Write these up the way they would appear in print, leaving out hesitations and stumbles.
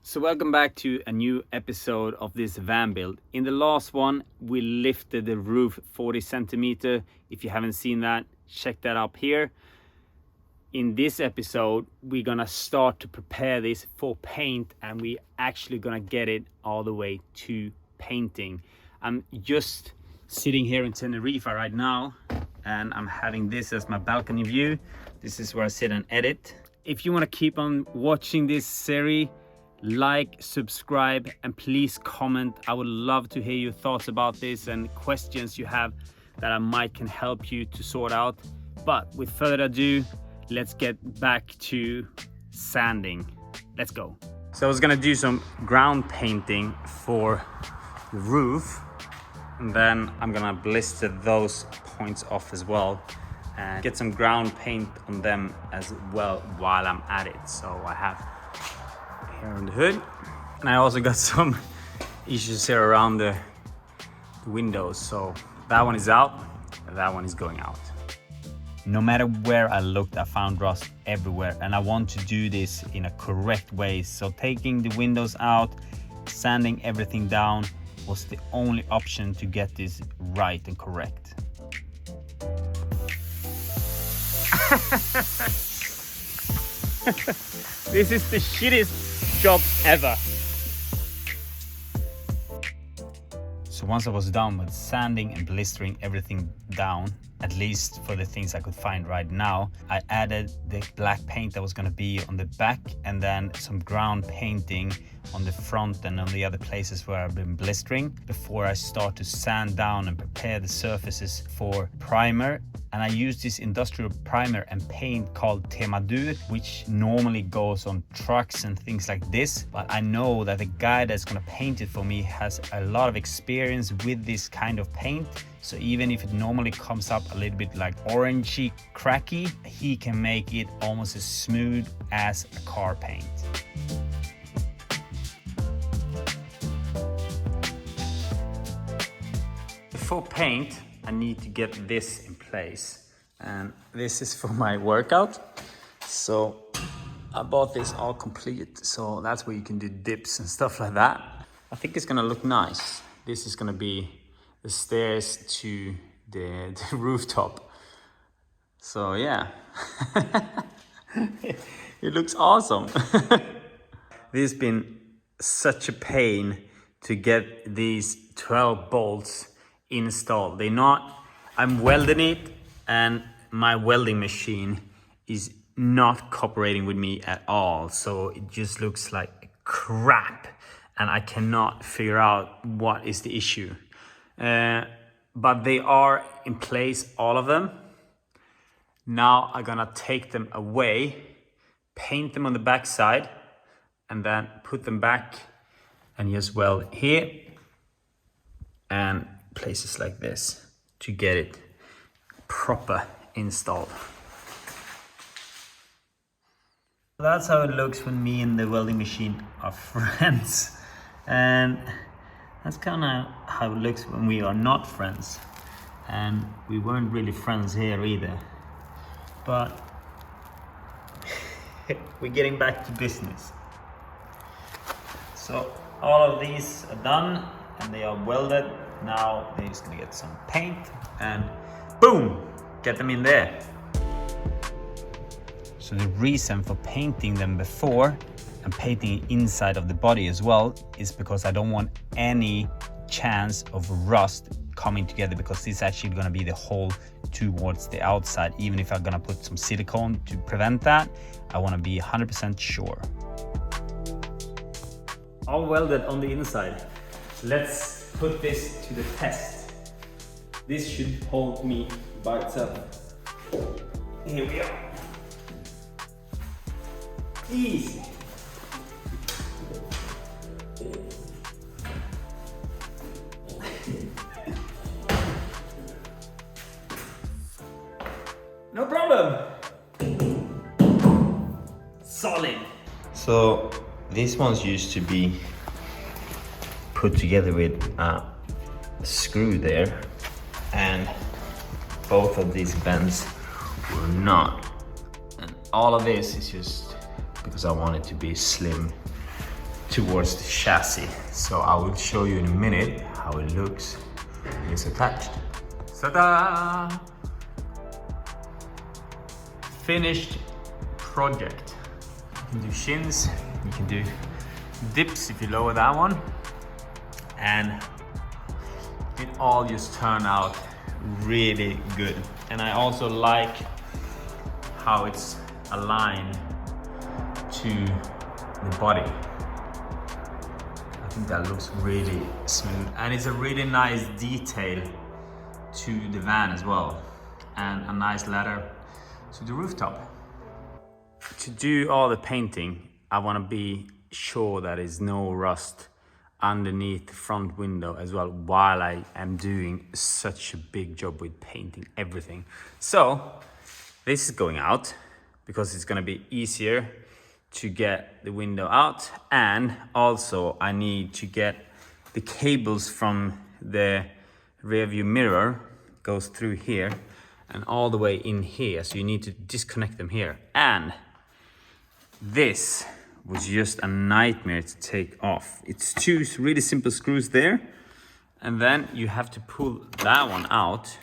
So welcome back to a new episode of this van build. In the last one, we lifted the roof 40 centimeter. If you haven't seen that, check that up here. In this episode, we're gonna start to prepare this for paint, and we actually gonna get it all the way to painting. I'm just sitting here in Tenerife right now, and I'm having this as my balcony view. This is where I sit and edit. If you wanna keep on watching this series, like, subscribe, and please comment. I would love to hear your thoughts about this and questions you have that I might can help you to sort out. But with further ado, let's get back to sanding. Let's go. So I was gonna do some ground painting for the roof, and then I'm gonna blister those points off as well and get some ground paint on them as well while I'm at it. So I have here on the hood, and I also got some issues here around the windows. So that one is out, that one is going out. No matter where I looked, I found rust everywhere, and I want to do this in a correct way. So taking the windows out, sanding everything down was the only option to get this right and correct. This is the shittest job ever. So once I was done with sanding and blistering everything down, at least for the things I could find right now, I added the black paint that was going to be on the back, and then some ground painting on the front and on the other places where I've been blistering before I start to sand down and prepare the surfaces for primer. And I use this industrial primer and paint called Temadur, which normally goes on trucks and things like this. But I know that the guy that's gonna paint it for me has a lot of experience with this kind of paint. So even if it normally comes up a little bit like orangey, cracky, he can make it almost as smooth as a car paint. For paint, I need to get this in place, and this is for my workout. So I bought this all complete, so that's where you can do dips and stuff like that. I think it's gonna look nice. This is gonna be the stairs to the rooftop. So yeah, it looks awesome. This has been such a pain to get these 12 bolts installed. I'm welding it, and my welding machine is not cooperating with me at all. So it just looks like crap, and I cannot figure out what is the issue. But they are in place, all of them. Now I'm gonna take them away, paint them on the back side, and then put them back and just weld here and places like this to get it proper installed. That's how it looks when me and the welding machine are friends, and that's kind of how it looks when we are not friends. And we weren't really friends here either, but we're getting back to business. So all of these are done and they are welded. Now they're just gonna get some paint and boom, get them in there. So the reason for painting them before and painting inside of the body as well is because I don't want any chance of rust coming together, because this is actually gonna be the hole towards the outside. Even if I'm gonna put some silicone to prevent that, I wanna be 100% sure. All welded on the inside. Let's put this to the test. This should hold me by itself. Here we are. Easy. No problem. Solid. So these ones used to be put together with a screw there, and both of these bends were not. And all of this is just because I want it to be slim towards the chassis. So I will show you in a minute how it looks when it's attached. Ta-da! Finished project. You can do shins, you can do dips if you lower that one, and it all just turned out really good. And I also like how it's aligned to the body. I think that looks really smooth, and it's a really nice detail to the van as well, and a nice ladder to the rooftop. To do all the painting, I want to be sure that there's no rust underneath the front window as well, while I am doing such a big job with painting everything. So this is going out because it's going to be easier to get the window out, and also I need to get the cables from the rear view mirror, goes through here and all the way in here, so you need to disconnect them here. And this was just a nightmare to take off. It's two really simple screws there, and then you have to pull that one out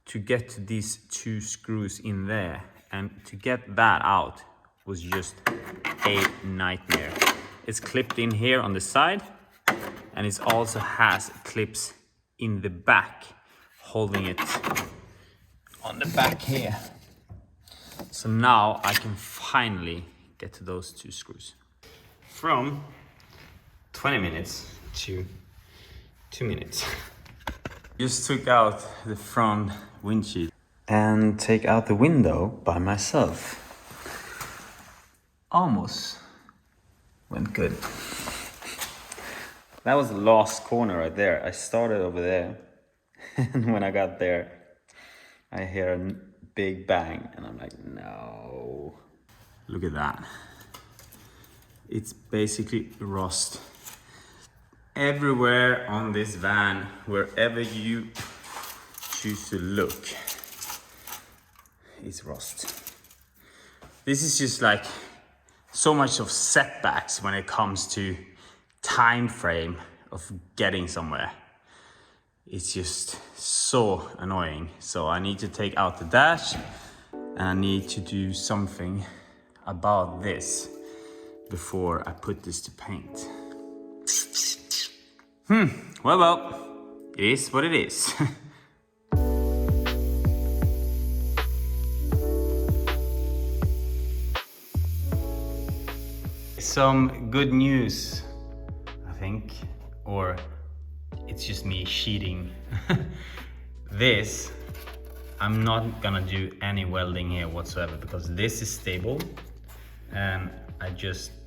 to get to these two screws in there, and to get that out was just a nightmare. It's clipped in here on the side, and it also has clips in the back holding it on the back here. So now I can finally get to those two screws. From 20 minutes to 2 minutes. Just took out the front windshield and take out the window by myself. Almost went good. That was the last corner right there. I started over there, and when I got there, I hear a big bang, and I'm like, no. Look at that. It's basically rust everywhere on this van, wherever you choose to look. It's rust. This is just like so much of setbacks when it comes to time frame of getting somewhere. It's just so annoying. So I need to take out the dash, and I need to do something about this before I put this to paint. Well, it is what it is. Some good news, I think, or it's just me cheating. This, I'm not gonna do any welding here whatsoever, because this is stable, and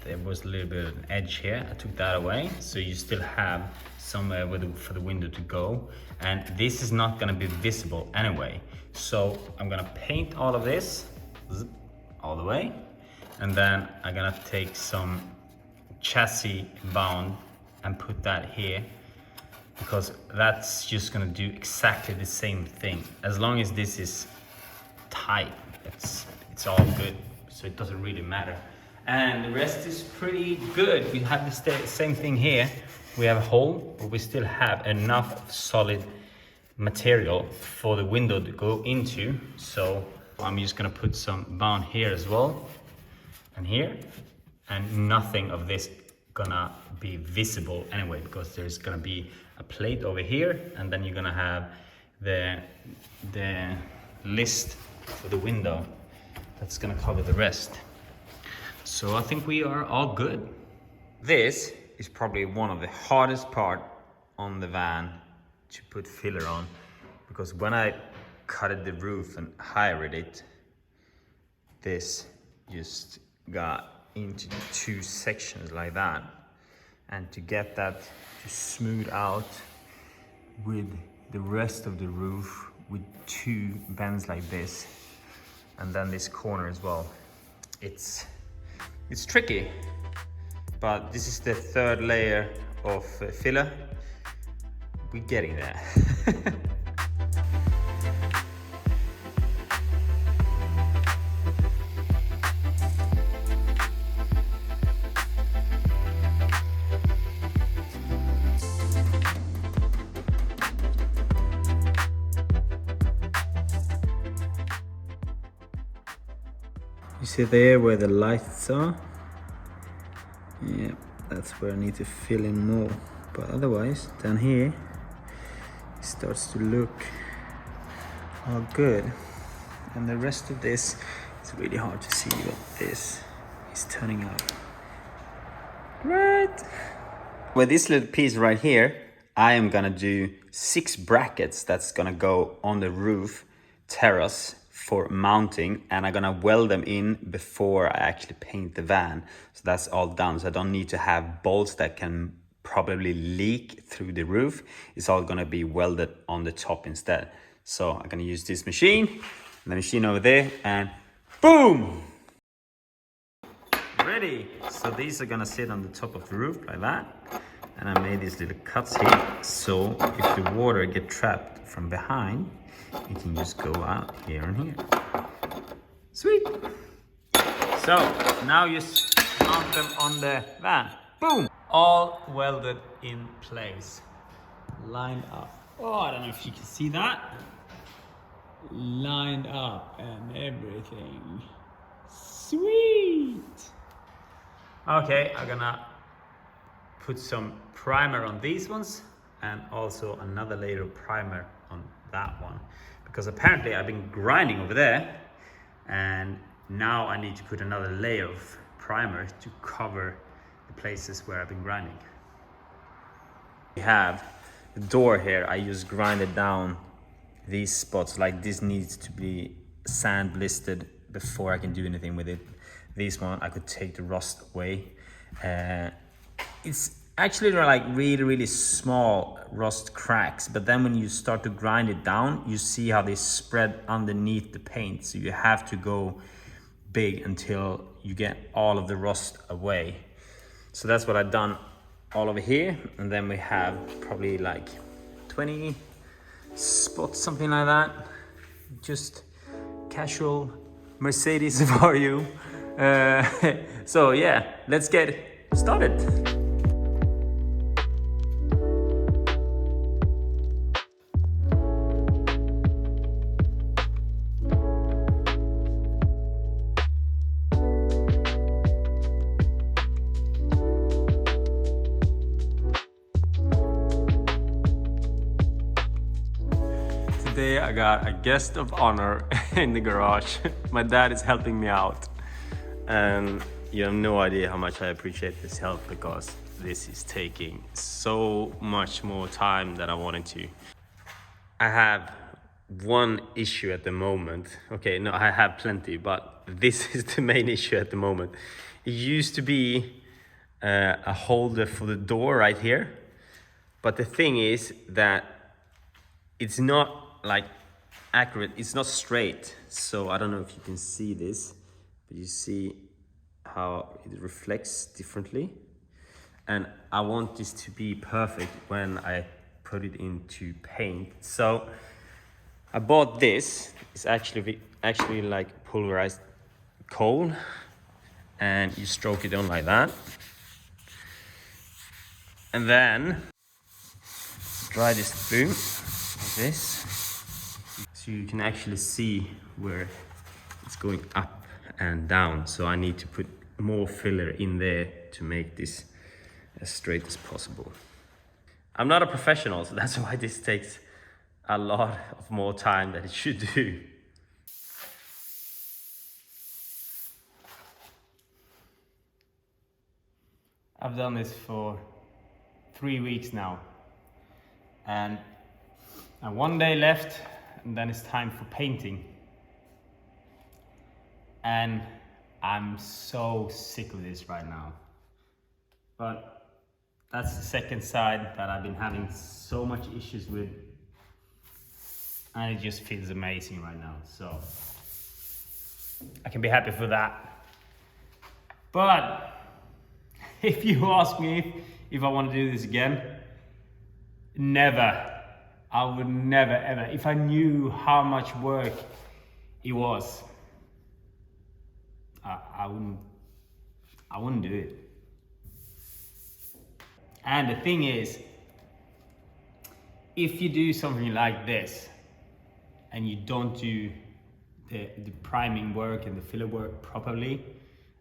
there was a little bit of an edge here. I took that away, so you still have somewhere for the window to go, and this is not gonna be visible anyway. So I'm gonna paint all of this all the way, and then I'm gonna take some chassis bound and put that here, because that's just gonna do exactly the same thing. As long as this is tight, it's all good, so it doesn't really matter. And the rest is pretty good. We have the same thing here. We have a hole, but we still have enough solid material for the window to go into. So I'm just gonna put some bound here as well, and here, and nothing of this gonna be visible anyway, because there's gonna be a plate over here, and then you're gonna have the list for the window that's gonna cover the rest. So I think we are all good. This is probably one of the hardest part on the van to put filler on, because when I cut the roof and hired it, this just got into two sections like that, and to get that to smooth out with the rest of the roof with two bends like this, and then this corner as well, it's tricky, but this is the third layer of filler. We're getting there. see there where the lights are? Yeah, that's where I need to fill in more. But otherwise, down here, it starts to look all good. And the rest of this, it's really hard to see what this is turning out. Right. With this little piece right here, I am gonna do 6 brackets that's gonna go on the roof terrace for mounting, and I'm gonna weld them in before I actually paint the van. So that's all done. So I don't need to have bolts that can probably leak through the roof. It's all gonna be welded on the top instead. So I'm gonna use this machine, and the machine over there, and boom! Ready. So these are gonna sit on the top of the roof like that. And I made these little cuts here, so if the water get trapped from behind, it can just go out here and here. Sweet. So now you mount them on the van. Boom! All welded in place. Lined up. Oh, I don't know if you can see that. Lined up and everything. Sweet! Okay, I'm gonna put some primer on these ones and also another layer of primer on that one, because apparently I've been grinding over there and now I need to put another layer of primer to cover the places where I've been grinding. We have the door here. I just grinded down these spots. Like this needs to be sand blistered before I can do anything with it. This one I could take the rust away. It's actually like really small rust cracks, but then when you start to grind it down, you see how they spread underneath the paint. So you have to go big until you get all of the rust away. So that's what I've done all over here. And then we have probably like 20 spots, something like that. Just casual Mercedes Vario. So yeah, let's get started. Today I got a guest of honor in the garage. My dad is helping me out, and you have no idea how much I appreciate this help, because this is taking so much more time than I wanted to. I have one issue at the moment. Okay, no, I have plenty, but this is the main issue at the moment. It used to be a holder for the door right here, but the thing is that it's not like accurate, it's not straight. So I don't know if you can see this, but you see how it reflects differently, and I want this to be perfect when I put it into paint. So I bought this. It's actually like pulverized coal, and you stroke it on like that, and then dry this through like this, so you can actually see where it's going up and down. So I need to put more filler in there to make this as straight as possible. I'm not a professional, so that's why this takes a lot of more time than it should do. I've done this for 3 weeks now, and one day left, and then it's time for painting. And I'm so sick of this right now. But that's the second side that I've been having so much issues with, and it just feels amazing right now. So I can be happy for that. But if you ask me if I want to do this again, never. I would never ever. If I knew how much work it was, I wouldn't do it. And the thing is, if you do something like this and you don't do the priming work and the filler work properly,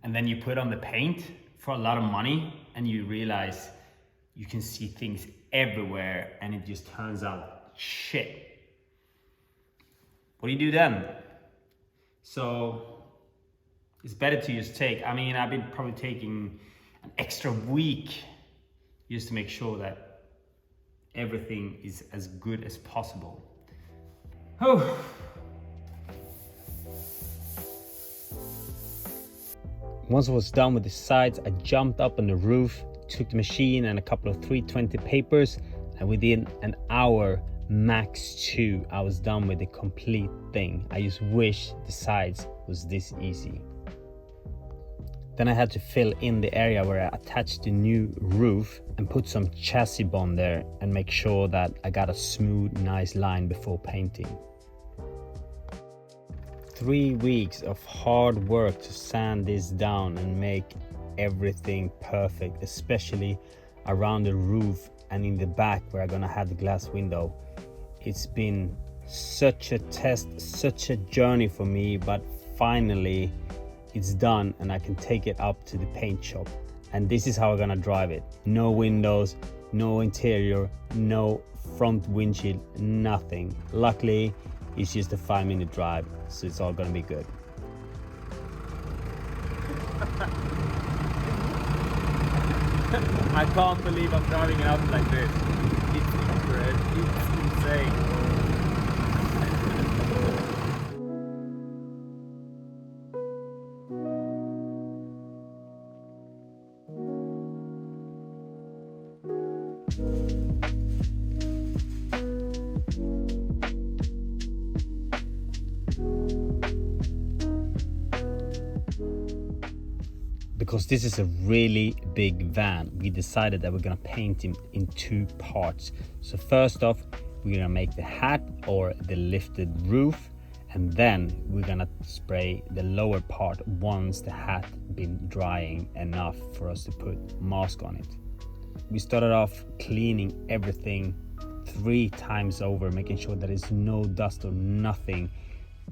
and then you put on the paint for a lot of money and you realize you can see things everywhere and it just turns out shit. What do you do then? So it's better to just take, I mean, I've been probably taking an extra week just to make sure that everything is as good as possible. Oh. Once I was done with the sides, I jumped up on the roof, took the machine and a couple of 320 papers, and within an hour, max 2, I was done with the complete thing. I just wish the sides was this easy. Then I had to fill in the area where I attached the new roof and put some chassis bond there and make sure that I got a smooth, nice line before painting. 3 weeks of hard work to sand this down and make everything perfect, especially around the roof and in the back where I'm gonna have the glass window. It's been such a test, such a journey for me, but finally it's done and I can take it up to the paint shop. And this is how I'm gonna drive it. No windows, no interior, no front windshield, nothing. Luckily, it's just a 5-minute drive, so it's all gonna be good. I can't believe I'm driving it up like this. It's insane. Because this is a really big van, we decided that we're gonna paint him in 2 parts. So first off, we're gonna make the hat or the lifted roof, and then we're gonna spray the lower part once the hat been drying enough for us to put mask on it. We started off cleaning everything 3 times over, making sure there is no dust or nothing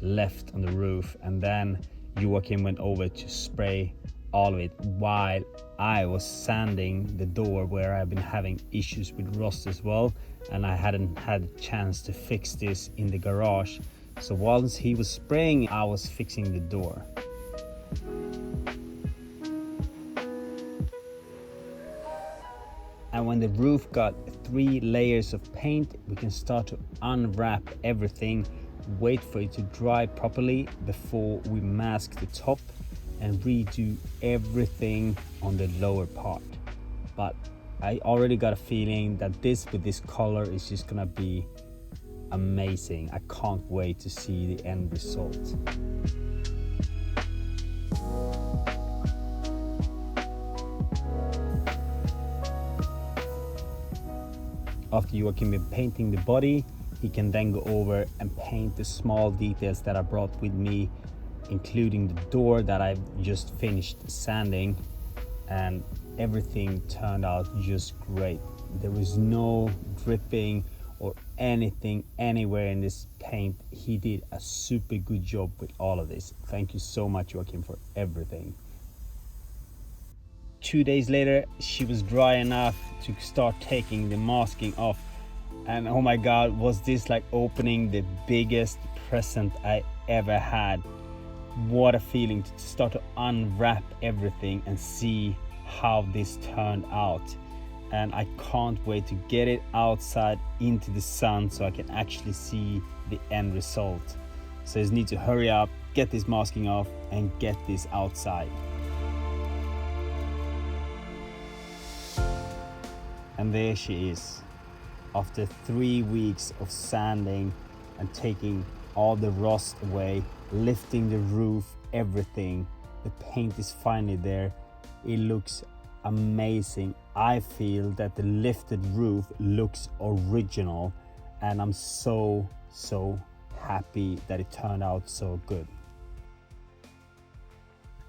left on the roof, and then Joakim went over to spray all of it while I was sanding the door where I've been having issues with rust as well, and I hadn't had a chance to fix this in the garage. So once he was spraying, I was fixing the door. And when the roof got 3 layers of paint, we can start to unwrap everything, wait for it to dry properly before we mask the top and redo everything on the lower part. But I already got a feeling that this with this color is just gonna be amazing. I can't wait to see the end result. After Joakim been painting the body, he can then go over and paint the small details that I brought with me, including the door that I've just finished sanding, and everything turned out just great. There was no dripping or anything anywhere in this paint. He did a super good job with all of this. Thank you so much, Joakim, for everything. 2 days later, she was dry enough to start taking the masking off, and oh my god, was this like opening the biggest present I ever had. What a feeling to start to unwrap everything and see how this turned out. And I can't wait to get it outside into the sun so I can actually see the end result. So I just need to hurry up, get this masking off and get this outside. And there she is. After 3 weeks of sanding and taking all the rust away, lifting the roof, everything, the paint is finally there. It looks amazing. I feel that the lifted roof looks original, and I'm so happy that it turned out so good.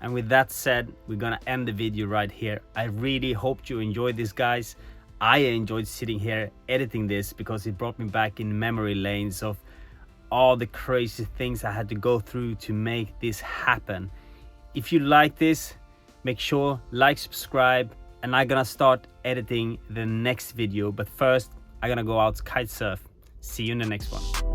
And with that said, we're gonna end the video right here. I really hope you enjoyed this, guys. I enjoyed sitting here editing this because it brought me back in memory lanes of all the crazy things I had to go through to make this happen. If you like this, make sure like, subscribe, and I'm gonna start editing the next video. But first, I'm gonna go out kite surf. See you in the next one.